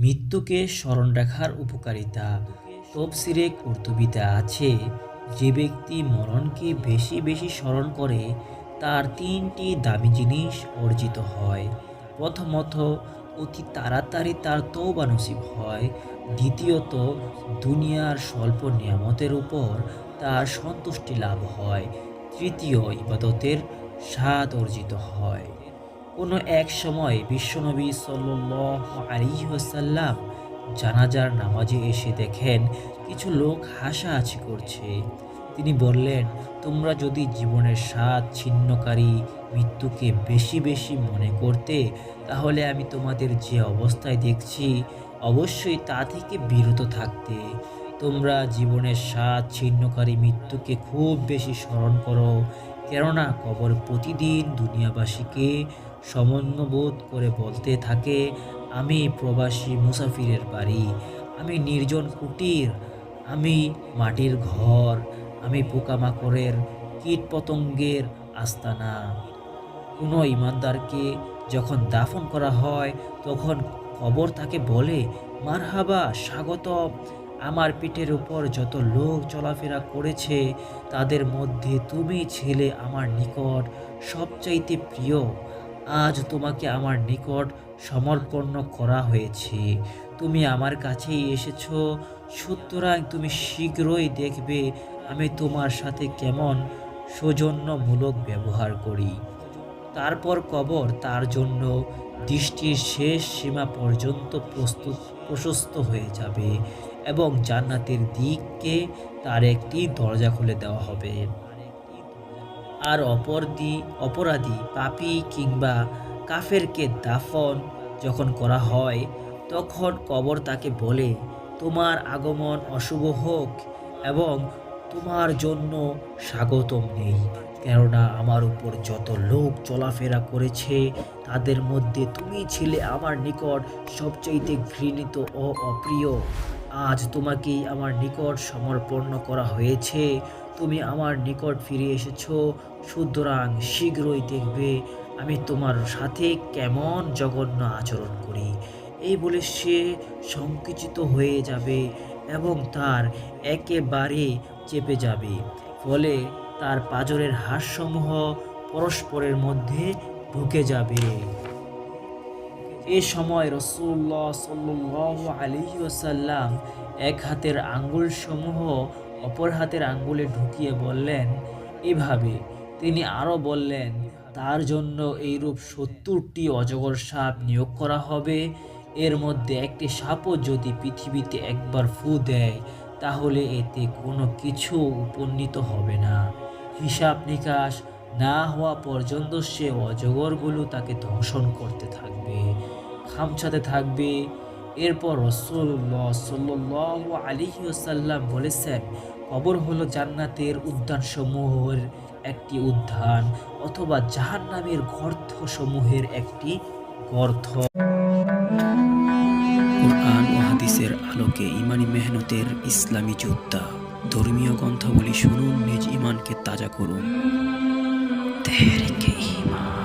মৃত্যুকে স্মরণ রাখার উপকারিতা। তফসিরে কুরতুবীতে আছে, যে ব্যক্তি মরণকে বেশি বেশি স্মরণ করে তার তিনটি দামি জিনিস অর্জিত হয়। প্রথমত, অতি তাড়াতাড়ি তার তওবা নসিব হয়। দ্বিতীয়ত, দুনিয়ার স্বল্প নিয়ামতের উপর তার সন্তুষ্টি লাভ হয়। তৃতীয়, ইবাদতের স্বাদ অর্জিত হয়। কোনো এক সময় বিশ্বনবী সাল্লাল্লাহু আলাইহি ওয়াসাল্লাম জানাজার নামাজে এসে দেখেন কিছু লোক হাসাহাসি করছে। তিনি বললেন, তোমরা যদি জীবনের স্বাদ ছিন্নকারী মৃত্যুকে বেশি বেশি মনে করতে, তাহলে আমি তোমাদের যে অবস্থায় দেখছি অবশ্যই তা থেকে বিরত থাকতে। তোমরা জীবনের স্বাদ ছিন্নকারী মৃত্যুকে খুব বেশি স্মরণ করো, কেননা কবর প্রতিদিন দুনিয়াবাসীকে সমন্বয়বোধ করে বলতে থাকে, আমি প্রবাসী মুসাফিরের বাড়ি, আমি নির্জন কুটির, আমি মাটির ঘর, আমি পোকামাকড়ের কীটপতঙ্গের আস্তানা। কোনো ইমানদারকে যখন দাফন করা হয় তখন কবর তাকে বলে, মারহাবা, স্বাগতম। আমার পিঠের উপর যত লোক চলাফেরা করেছে তাদের মধ্যে তুমি ছিলে আমার নিকট সবচাইতে প্রিয়। আজ তোমাকে আমার নিকট সমর্পণ করা হয়েছে, তুমি আমার কাছেই এসেছ, সুতরাং তুমি শীঘ্রই দেখবে আমি তোমার সাথে কেমন সৌজন্যমূলক ব্যবহার করি। তারপর কবর তার জন্য দৃষ্টির শেষ সীমা পর্যন্ত প্রশস্ত হয়ে যাবে এবং জান্নাতের দিকে তার একটি দরজা খুলে দেওয়া হবে। আর অপরাধী, পাপী কিংবা কাফেরকে দাফন যখন করা হয় তখন কবর তাকে বলে, তোমার আগমন অশুভ হোক এবং তোমার জন্য স্বাগতম নেই, কেননা আমার উপর যত লোক চলাফেরা করেছে তাদের মধ্যে তুমি ছিলে আমার নিকট সবচাইতে ঘৃণিত ও অপ্রিয়। আজ তোমাকেই আমার নিকট সমর্পণ করা হয়েছে, তুমি আমার নিকট ফিরে এসেছো, সুতরাং শীঘ্রই দেখবে আমি তোমার সাথে কেমন জঘন্য আচরণ করি। এই বলে সে সংকুচিত হয়ে যাবে এবং তার একেবারে চেপে যাবে, ফলে তার পাঁজরের হাড়সমূহ পরস্পরের মধ্যে ঢুকে যাবে। এ সময় রাসূলুল্লাহ সাল্লাল্লাহু আলাইহি ওয়াসাল্লাম এক হাতের আঙ্গুল সমূহ অপর হাতের আঙ্গুলে ঢুকিয়ে বললেন, এভাবে। তিনি আরও বললেন, তার জন্য এইরূপ ৭০টি অজগর সাপ নিয়োগ করা হবে। এর মধ্যে একটি সাপও যদি পৃথিবীতে একবার ফু দেয় তাহলে এতে কোনো কিছু উপনীত হবে না। হিসাব নিকাশ না হওয়া পর্যন্ত সে অজগরগুলো তাকে দংশন করতে থাকবে, খামচাতে থাকবে। এরপর রাসূলুল্লাহ সাল্লাল্লাহু আলাইহি ওয়াসাল্লাম বলেছেন, কবর হলো জান্নাতের উদ্যানসমূহের একটি উদ্যান অথবা জাহান্নামের গর্তসমূহের একটি গর্ত। কোরআন ও হাদিসের আলোকে ইমানি মেহনতের ইসলামী যোদ্ধা, ধর্মীয় গ্রন্থাবলী শুনুন, নিজ ইমানকে তাজা করুন। তেহরিকে ঈমান।